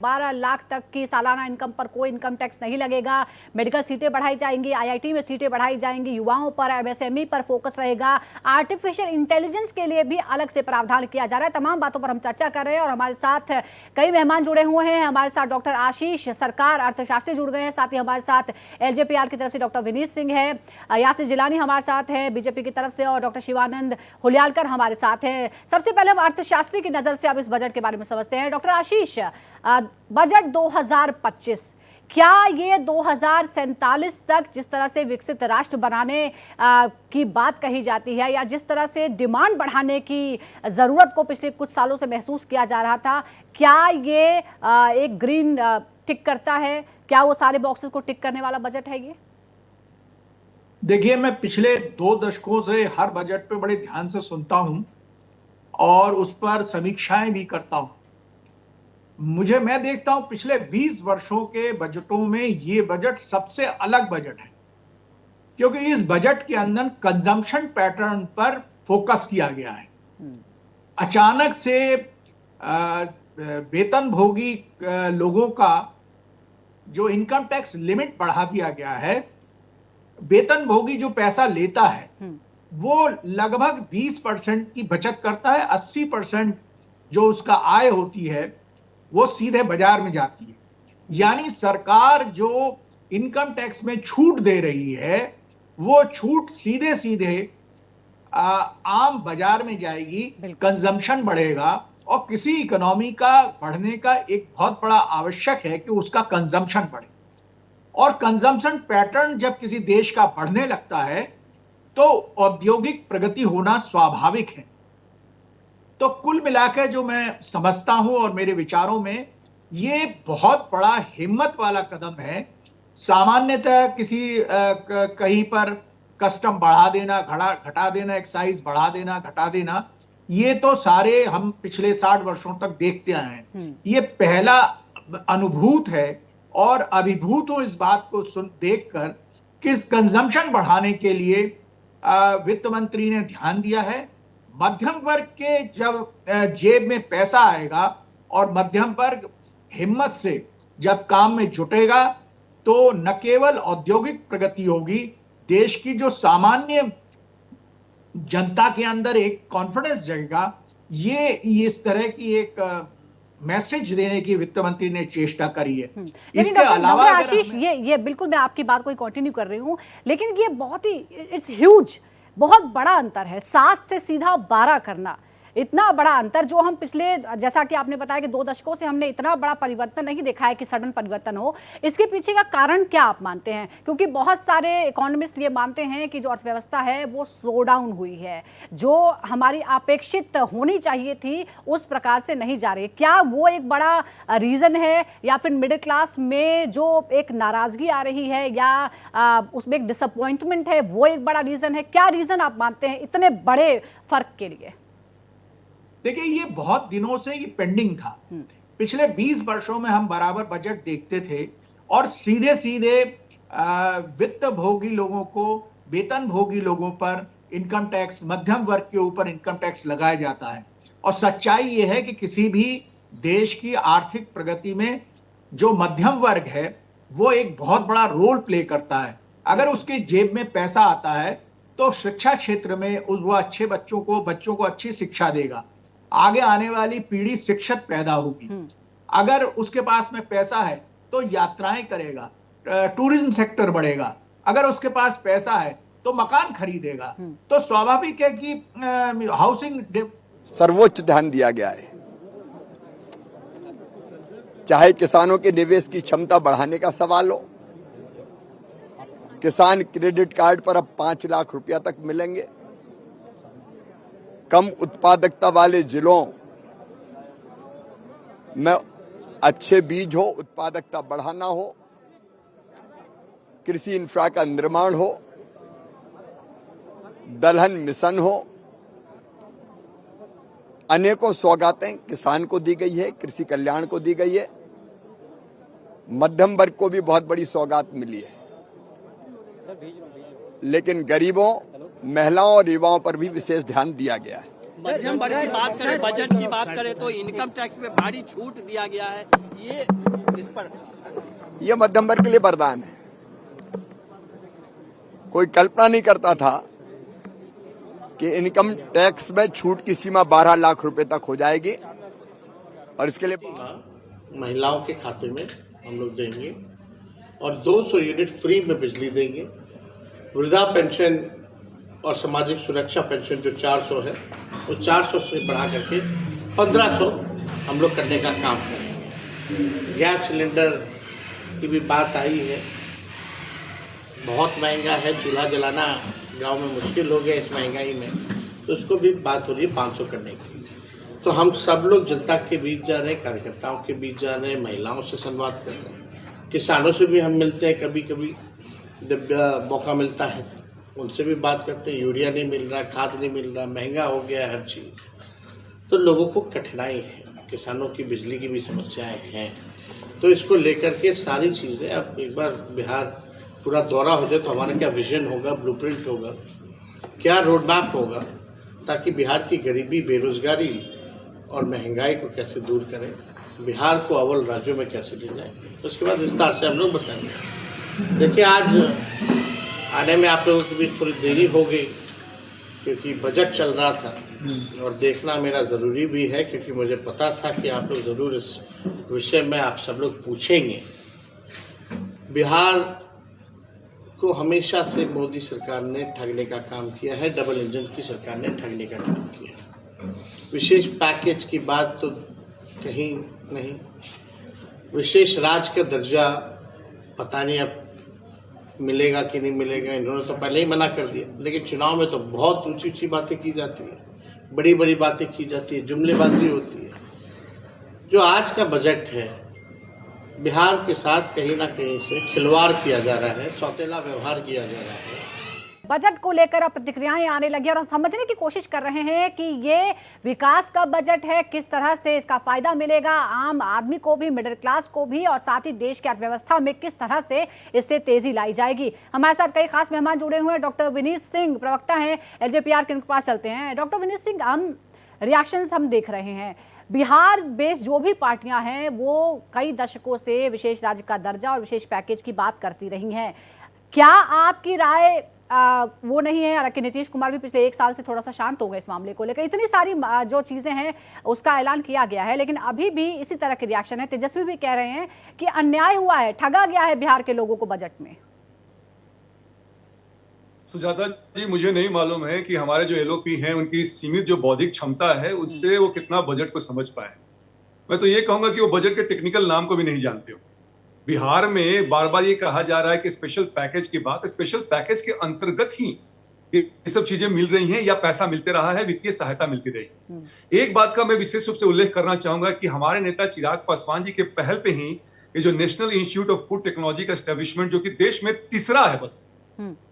12 लाख तक की सालाना इनकम पर कोई इनकम टैक्स नहीं लगेगा, मेडिकल सीटें बढ़ाई जाएंगी, आईआईटी में सीटें बढ़ाई जाएंगी, युवाओं पर एमएसएमई पर फोकस रहेगा, आर्टिफिशियल इंटेलिजेंस के लिए भी अलग से प्रावधान किया जा रहा है। तमाम बातों पर हम चर्चा कर रहे हैं और हमारे साथ कई मेहमान जुड़े हुए हैं। हमारे साथ डॉक्टर आशीष सरकार अर्थशास्त्री जुड़ गए हैं, साथ ही हमारे साथ एलजेपीआर की तरफ से डॉक्टर विनीत सिंह है, यासिर जिलानी हमारे साथ है बीजेपी की तरफ से, और डॉक्टर शिवानंद हुलियालकर हमारे साथ हैं। सबसे पहले हम अर्थशास्त्री की नजर से अब इस बजट के बारे में समझते हैं। डॉक्टर आशीष, बजट 2025, क्या ये 2047 तक जिस तरह से विकसित राष्ट्र बनाने की बात कही जाती है, या जिस तरह से डिमांड बढ़ाने की जरूरत को पिछले कुछ सालों से महसूस किया जा रहा था, क्या ये एक ग्रीन टिक करता है? क्या वो सारे बॉक्सेस को टिक करने वाला बजट है ये? देखिए, मैं पिछले 2 दशकों से हर बजट पे बड़े ध्यान से सुनता हूं और उस पर समीक्षाएं भी करता हूं। मैं देखता हूं पिछले 20 वर्षों के बजटों में ये बजट सबसे अलग बजट है, क्योंकि इस बजट के अंदर कंजम्पशन पैटर्न पर फोकस किया गया है। अचानक से वेतनभोगी लोगों का जो इनकम टैक्स लिमिट बढ़ा दिया गया है। वेतनभोगी जो पैसा लेता है वो लगभग 20% की बचत करता है, 80% जो उसका आय होती है वो सीधे बाजार में जाती है। यानी सरकार जो इनकम टैक्स में छूट दे रही है वो छूट सीधे सीधे आम बाजार में जाएगी, कंजम्पशन बढ़ेगा, और किसी इकोनॉमी का बढ़ने का एक बहुत बड़ा आवश्यक है कि उसका कंजम्पशन बढ़े। और कंजम्पशन पैटर्न जब किसी देश का बढ़ने लगता है तो औद्योगिक प्रगति होना स्वाभाविक है। तो कुल मिलाकर जो मैं समझता हूं और मेरे विचारों में ये बहुत बड़ा हिम्मत वाला कदम है। सामान्यतः किसी कहीं पर कस्टम बढ़ा देना, घटा देना, एक्साइज बढ़ा देना, घटा देना, ये तो सारे हम पिछले 60 वर्षों तक देखते आए हैं। ये पहला अनुभूत है और अभिभूत हो इस बात को देखकर कि कंजम्पशन बढ़ाने के लिए वित्त मंत्री ने ध्यान दिया है। मध्यम वर्ग के जब जेब में पैसा आएगा और मध्यम वर्ग हिम्मत से जब काम में जुटेगा तो न केवल औद्योगिक प्रगति होगी, देश की जो सामान्य जनता के अंदर एक कॉन्फिडेंस जगेगा। ये इस तरह की एक मैसेज देने की वित्त मंत्री ने चेष्टा करी है। इसके अलावा आशीष, ये बिल्कुल मैं आपकी बात को कंटिन्यू कर रही हूं, लेकिन ये बहुत ही इट्स ह्यूज, बहुत बड़ा अंतर है। 7 से सीधा 12 करना, इतना बड़ा अंतर जो हम पिछले, जैसा कि आपने बताया कि 2 दशकों से हमने इतना बड़ा परिवर्तन नहीं देखा है कि सडन परिवर्तन हो। इसके पीछे का कारण क्या आप मानते हैं? क्योंकि बहुत सारे इकोनॉमिस्ट ये मानते हैं कि जो अर्थव्यवस्था है वो स्लो डाउन हुई है, जो हमारी अपेक्षित होनी चाहिए थी उस प्रकार से नहीं जा रही है। क्या वो एक बड़ा रीज़न है, या फिर मिडिल क्लास में जो एक नाराज़गी आ रही है, या उसमें एक डिसअपॉइंटमेंट है, वो एक बड़ा रीज़न है? क्या रीज़न आप मानते हैं इतने बड़े फर्क के लिए? देखिए, ये बहुत दिनों से ये पेंडिंग था। पिछले 20 वर्षों में हम बराबर बजट देखते थे और सीधे सीधे वित्त भोगी लोगों को, वेतन भोगी लोगों पर इनकम टैक्स, मध्यम वर्ग के ऊपर इनकम टैक्स लगाया जाता है। और सच्चाई ये है कि किसी भी देश की आर्थिक प्रगति में जो मध्यम वर्ग है वो एक बहुत बड़ा रोल प्ले करता है। अगर उसके जेब में पैसा आता है तो शिक्षा क्षेत्र में वो अच्छे बच्चों को अच्छी शिक्षा देगा, आगे आने वाली पीढ़ी शिक्षित पैदा होगी। अगर उसके पास में पैसा है तो यात्राएं करेगा, टूरिज्म सेक्टर बढ़ेगा। अगर उसके पास पैसा है तो मकान खरीदेगा। तो स्वाभाविक है कि हाउसिंग सर्वोच्च ध्यान दिया गया है। चाहे किसानों के निवेश की क्षमता बढ़ाने का सवाल हो, किसान क्रेडिट कार्ड पर अब 5 लाख रुपया तक मिलेंगे। कम उत्पादकता वाले जिलों में अच्छे बीज हो, उत्पादकता बढ़ाना हो, कृषि इंफ्रा का निर्माण हो, दलहन मिशन हो, अनेकों सौगातें किसान को दी गई है, कृषि कल्याण को दी गई है। मध्यम वर्ग को भी बहुत बड़ी सौगात मिली है, लेकिन गरीबों, महिलाओं और युवाओं पर भी विशेष ध्यान दिया गया है। मध्यम वर्ग की बात करें, बजट की बात करें तो इनकम टैक्स में भारी छूट दिया गया है, ये इस पर ये मध्यम वर्ग के लिए वरदान है। कोई कल्पना नहीं करता था कि इनकम टैक्स में छूट की सीमा 12 लाख रुपए तक हो जाएगी और इसके लिए महिलाओं के खाते में हम लोग देंगे और 200 यूनिट फ्री में बिजली देंगे। वृद्धा पेंशन और सामाजिक सुरक्षा पेंशन जो 400 है वो 400 से बढ़ा करके 1500 हम लोग करने का काम करेंगे। गैस सिलेंडर की भी बात आई है, बहुत महंगा है, चूल्हा जलाना गांव में मुश्किल हो गया इस महंगाई में, तो उसको भी बात हो रही है 500 करने की। तो हम सब लोग जनता के बीच जा रहे हैं, कार्यकर्ताओं के बीच जा रहे हैं, महिलाओं से संवाद कर रहे हैं, किसानों से भी हम मिलते हैं, कभी कभी जब मौका मिलता है उनसे भी बात करते हैं। यूरिया नहीं मिल रहा, खाद नहीं मिल रहा, महंगा हो गया हर चीज़, तो लोगों को कठिनाई है, किसानों की बिजली की भी समस्याएं हैं। तो इसको लेकर के सारी चीज़ें, अब एक बार बिहार पूरा दौरा हो जाए तो हमारा क्या विजन होगा, ब्लूप्रिंट होगा, क्या रोड मैप होगा, ताकि बिहार की गरीबी, बेरोजगारी और महंगाई को कैसे दूर करें, बिहार को अव्वल राज्यों में कैसे ले जाएं, उसके बाद विस्तार से हम लोग बताएंगे। देखिए, आज आने में आप लोगों के बीच थोड़ी देरी हो गई क्योंकि बजट चल रहा था और देखना मेरा ज़रूरी भी है, क्योंकि मुझे पता था कि आप लोग ज़रूर इस विषय में आप सब लोग पूछेंगे। बिहार को हमेशा से मोदी सरकार ने ठगने का काम किया है, डबल इंजन की सरकार ने ठगने का काम किया। विशेष पैकेज की बात तो कहीं नहीं, विशेष राज्य का दर्जा पता नहीं अब मिलेगा कि नहीं मिलेगा, इन्होंने तो पहले ही मना कर दिया। लेकिन चुनाव में तो बहुत ऊंची ऊंची बातें की जाती है, बड़ी बड़ी बातें की जाती है, जुमलेबाजी होती है। जो आज का बजट है, बिहार के साथ कहीं ना कहीं से खिलवाड़ किया जा रहा है, सौतेला व्यवहार किया जा रहा है। बजट को लेकर अब प्रतिक्रियाएं आने लगी और हम समझने की कोशिश कर रहे हैं कि ये विकास का बजट है, किस तरह से इसका फायदा मिलेगा आम आदमी को भी, मिडिल क्लास को भी, और साथ ही देश की अर्थव्यवस्था में किस तरह से इससे तेजी लाई जाएगी। हमारे साथ कई खास मेहमान जुड़े हुए हैं। डॉक्टर विनीत सिंह प्रवक्ता हैं एलजेपीआर के, उनके पास चलते हैं। डॉक्टर विनीत सिंह, हम रिएक्शंस हम देख रहे हैं, बिहार बेस जो भी पार्टियां हैं वो कई दशकों से विशेष राज्य का दर्जा और विशेष पैकेज की बात करती रही हैं। क्या आपकी राय वो नहीं है? हालांकि नीतीश कुमार भी पिछले 1 साल से थोड़ा सा शांत हो गए इस मामले को लेकर, इतनी सारी जो चीजें हैं उसका ऐलान किया गया है, लेकिन अभी भी इसी तरह के रिएक्शन है। तेजस्वी भी कह रहे हैं कि अन्याय हुआ है, ठगा गया है बिहार के लोगों को बजट में। सुजाता जी, मुझे नहीं मालूम है कि हमारे जो एलओपी हैं उनकी सीमित जो बौद्धिक क्षमता है उससे वो कितना बजट को समझ पाए। मैं तो ये कहूंगा कि वो बजट के टेक्निकल नाम को भी नहीं जानते हो। बिहार में बार बार ये कहा जा रहा है कि स्पेशल पैकेज की बात, स्पेशल पैकेज के अंतर्गत ही ये सब चीजें मिल रही हैं या पैसा मिलते रहा है, वित्तीय सहायता मिलती रही। एक बात का मैं विशेष रूप से उल्लेख करना चाहूंगा कि हमारे नेता चिराग पासवान जी के पहल पे ही ये जो national institute of food technology का एस्टेब्लिशमेंट, जो कि देश में तीसरा है बस,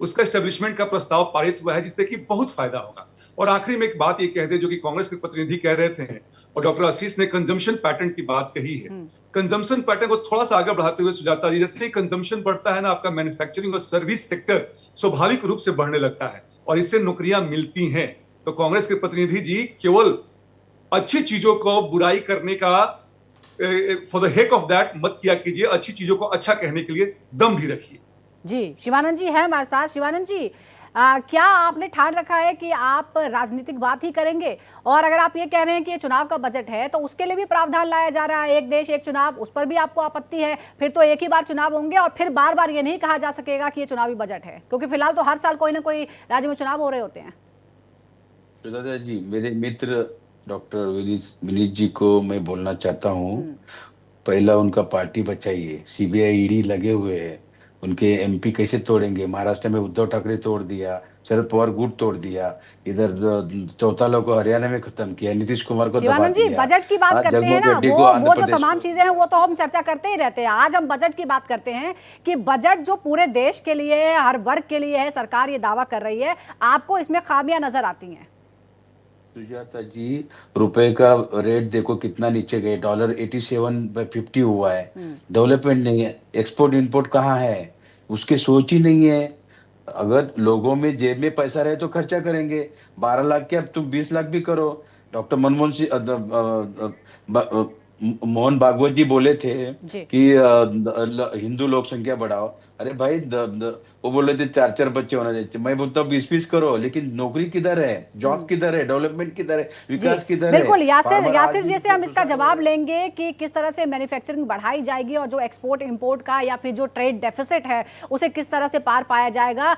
उसका एस्टेब्लिशमेंट का प्रस्ताव पारित हुआ है, जिससे कि बहुत फायदा होगा। और आखिरी में एक बात ये कह दे, जो कि कांग्रेस के प्रतिनिधि कह रहे थे और डॉक्टर आशीष ने कंजम्पशन पैटर्न की बात कही है। कंजम्पशन पैटर्न को थोड़ा सा आगे बढ़ाते हुए सुजाता जी, जैसे ही कंजम्पशन बढ़ता है ना, आपका मैन्युफैक्चरिंग और सर्विस सेक्टर स्वाभाविक रूप से बढ़ने लगता है और इससे नौकरियां मिलती हैं। तो कांग्रेस के प्रतिनिधि जी केवल अच्छी चीजों को बुराई करने का for the heck of that मत किया कीजिए, अच्छी चीजों को अच्छा कहने के लिए दम भी रखिए। जी, शिवानंद जी है हमारे साथ। शिवानंद जी, क्या आपने ठान रखा है कि आप राजनीतिक बात ही करेंगे? और अगर आप ये कह रहे हैं कि ये चुनाव का बजट है तो उसके लिए भी प्रावधान लाया जा रहा है, एक देश एक चुनाव, उस पर भी आपको आपत्ति है? फिर तो एक ही बार चुनाव होंगे और फिर बार बार ये नहीं कहा जा सकेगा कि ये चुनावी बजट है, क्योंकि फिलहाल तो हर साल कोई ना कोई राज्य में चुनाव हो रहे होते हैं। सुजाता जी, मेरे मित्र डॉक्टर विनीत जी को मैं बोलना चाहता हूँ, पहला उनका पार्टी बचाइए। सीबीआई ईडी लगे हुए हैं, उनके एमपी कैसे तोड़ेंगे? महाराष्ट्र में उद्धव ठाकरे तोड़ दिया, शरद पवार गुट तोड़ दिया, इधर चौटाला को हरियाणा में खत्म किया, नीतीश कुमार को दबा दिया। बजट की बात करते हैं ना, वो जो तमाम चीजें हैं वो तो हम चर्चा करते ही रहते हैं। आज हम बजट की बात करते हैं कि बजट जो पूरे देश के लिए है, हर वर्ग के लिए है, सरकार ये दावा कर रही है, आपको इसमें खामियां नजर आती हैं? सुजाता जी, रुपए का रेट देखो कितना नीचे गए, डॉलर 87/50 हुआ है। डेवलपमेंट नहीं है, एक्सपोर्ट इंपोर्ट कहाँ है उसके सोच ही नहीं है। अगर लोगों में जेब में पैसा रहे तो खर्चा करेंगे। 12 लाख के अब तुम 20 लाख भी करो। डॉक्टर मनमोहन सिंह मोहन भागवत जी बोले थे जी। कि हिंदू लोक संख्या बढ़ाओ। अरे भाई वो बोले थे 4-4 बच्चे होना चाहिए। मैं बोलता हूँ 20-20 करो, लेकिन नौकरी किधर है, जॉब किधर है, डेवलपमेंट किधर है, विकास जी, किधर है? बिल्कुल यासिर फार्मर आज यासिर भी जी से हम इसका 200 जवाब लेंगे कि किस तरह से मैन्युफैक्चरिंग बढ़ाई जाएगी और जो एक्सपोर्ट इंपोर्ट का या फिर जो ट्रेड डेफिसिट है उसे किस तरह से पार पाया जाएगा।